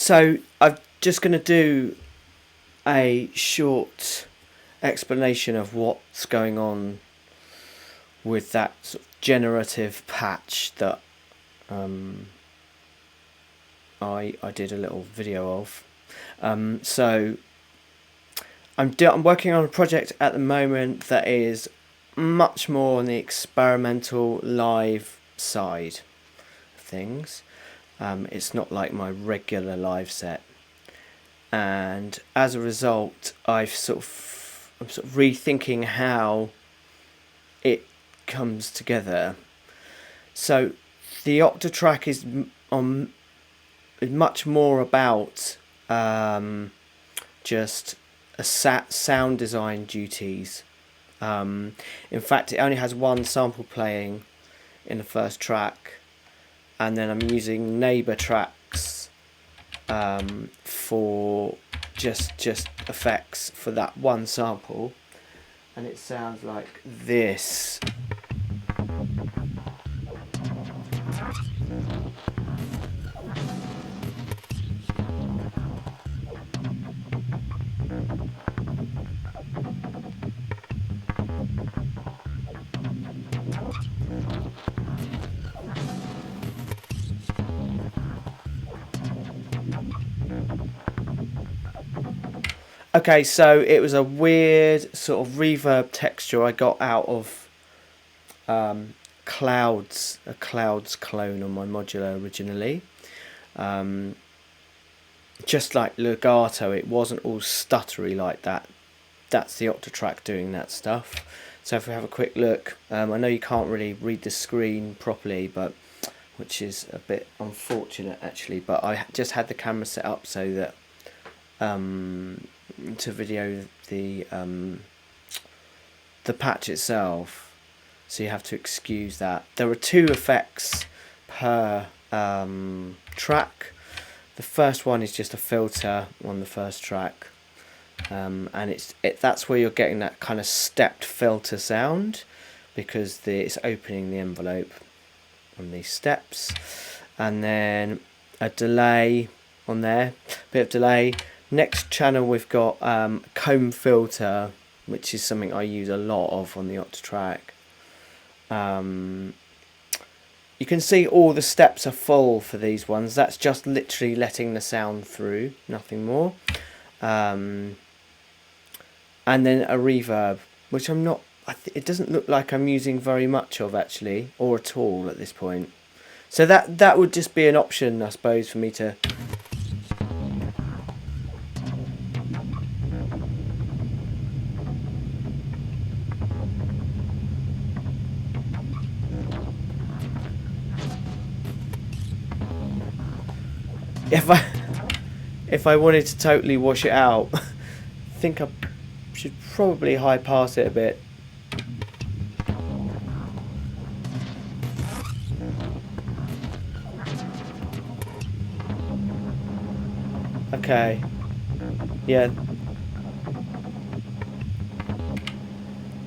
So I'm just going to do a short explanation of what's going on with that sort of generative patch that I did a little video of. So I'm working on a project at the moment that is much more on the experimental live side of things. It's not like my regular live set, and as a result I'm sort of rethinking how it comes together. So the Octatrack is much more about just a sound design duties. In fact, it only has one sample playing in the first track, and then I'm using neighbour tracks for just effects for that one sample, and it sounds like this. Okay, so it was a weird sort of reverb texture I got out of clouds, a clouds clone on my modular originally. Just like legato, it wasn't all stuttery like that. That's the Octatrack doing that stuff. So if we have a quick look, I know you can't really read the screen properly, but which is a bit unfortunate actually, but I just had the camera set up so that to video the patch itself, so you have to excuse that. There are 2 effects per track. The first one is just a filter on the first track, and that's where you're getting that kind of stepped filter sound, because it's opening the envelope on these steps. And then a delay on there, bit of delay. Next channel we've got comb filter, which is something I use a lot of on the Octatrack. You can see all the steps are full for these ones. That's just literally letting the sound through, nothing more. And then a reverb, which I'm not, it doesn't look like I'm using very much of actually, or at all at this point. So that would just be an option, I suppose, for me to if I wanted to totally wash it out, I think I should probably high pass it a bit. Okay. Yeah.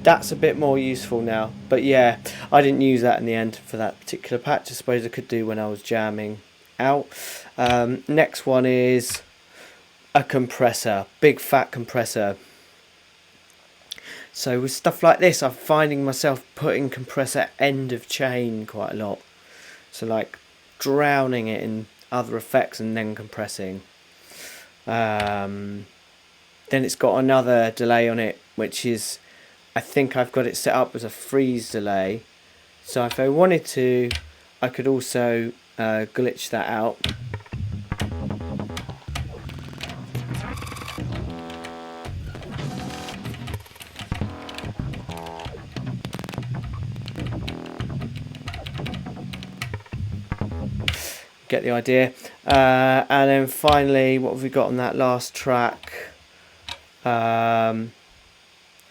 That's a bit more useful now. But yeah, I didn't use that in the end for that particular patch. I suppose I could do when I was jamming out. Next one is a compressor, big fat compressor. So with stuff like this, I'm finding myself putting compressor end of chain quite a lot. So like drowning it in other effects and then compressing. Then it's got another delay on it, which is, I think I've got it set up as a freeze delay. So if I wanted to, I could also glitch that out. Get the idea. And then finally, what have we got on that last track? Another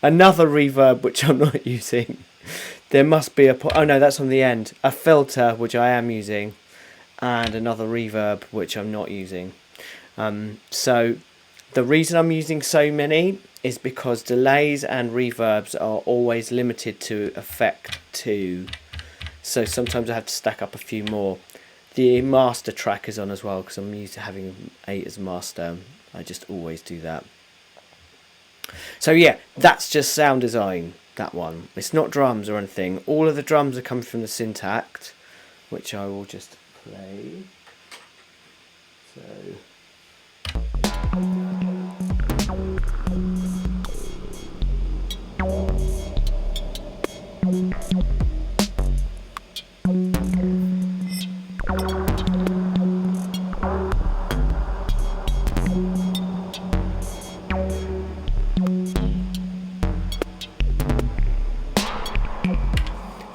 reverb, which I'm not using. There must be oh no, that's on the end. A filter, which I am using, and another reverb, which I'm not using. So the reason I'm using so many is because delays and reverbs are always limited to effect 2. So sometimes I have to stack up a few more. The master track is on as well, because I'm used to having 8 as master. I just always do that. So yeah, that's just sound design, that one. It's not drums or anything. All of the drums are coming from the Syntakt, which I will just play. So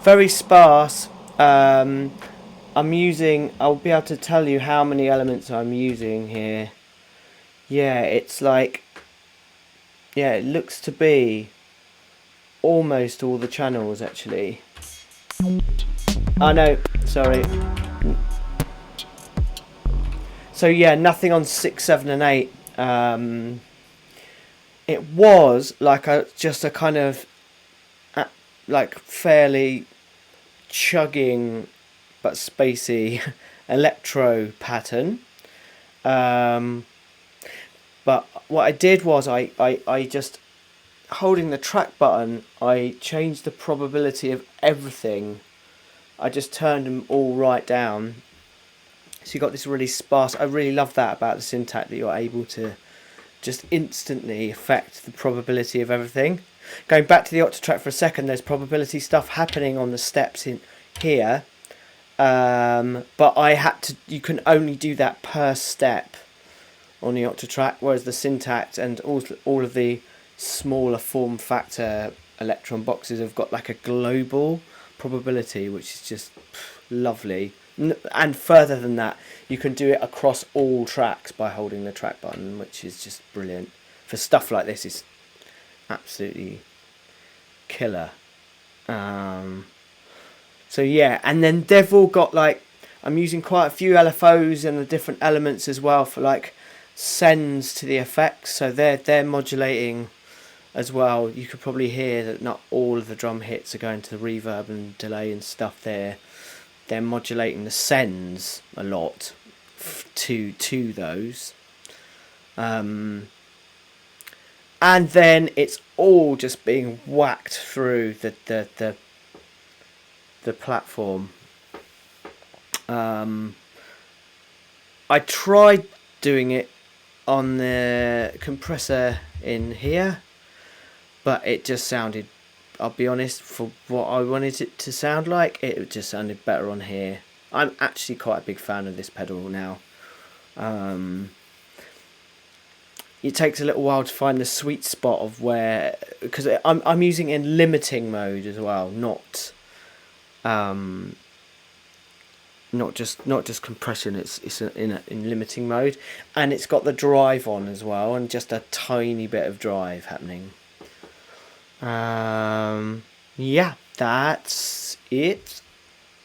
very sparse. I'm using, I'll be able to tell you how many elements I'm using here. Yeah, it's like, yeah, it looks to be almost all the channels actually. Oh no, sorry. So yeah, nothing on 6, 7 and 8. It was like just a kind of like fairly chugging but spacey electro pattern. But what I did was I just, holding the track button, I changed the probability of everything. I just turned them all right down. So you got this really sparse. I really love that about the Syntakt, that you're able to just instantly affect the probability of everything. Going back to the Octatrack for a second, there's probability stuff happening on the steps in here. But I had to, you can only do that per step on the Octatrack, whereas the Syntakt and all of the smaller form factor electron boxes have got like a global probability, which is just lovely. And further than that, you can do it across all tracks by holding the track button, which is just brilliant. For stuff like this, it's absolutely killer. So yeah, and then they've all got like, I'm using quite a few LFOs and the different elements as well for like sends to the effects, so they're modulating as well. You could probably hear that not all of the drum hits are going to the reverb and delay and stuff there. They're modulating the sends a lot to those. And then it's all just being whacked through the platform. I tried doing it on the compressor in here, but it just sounded, I'll be honest, for what I wanted it to sound like, it just sounded better on here. I'm actually quite a big fan of this pedal now. It takes a little while to find the sweet spot of where, because I'm using it in limiting mode as well, not just compression. It's in limiting mode, and it's got the drive on as well, and just a tiny bit of drive happening. Yeah, that's it.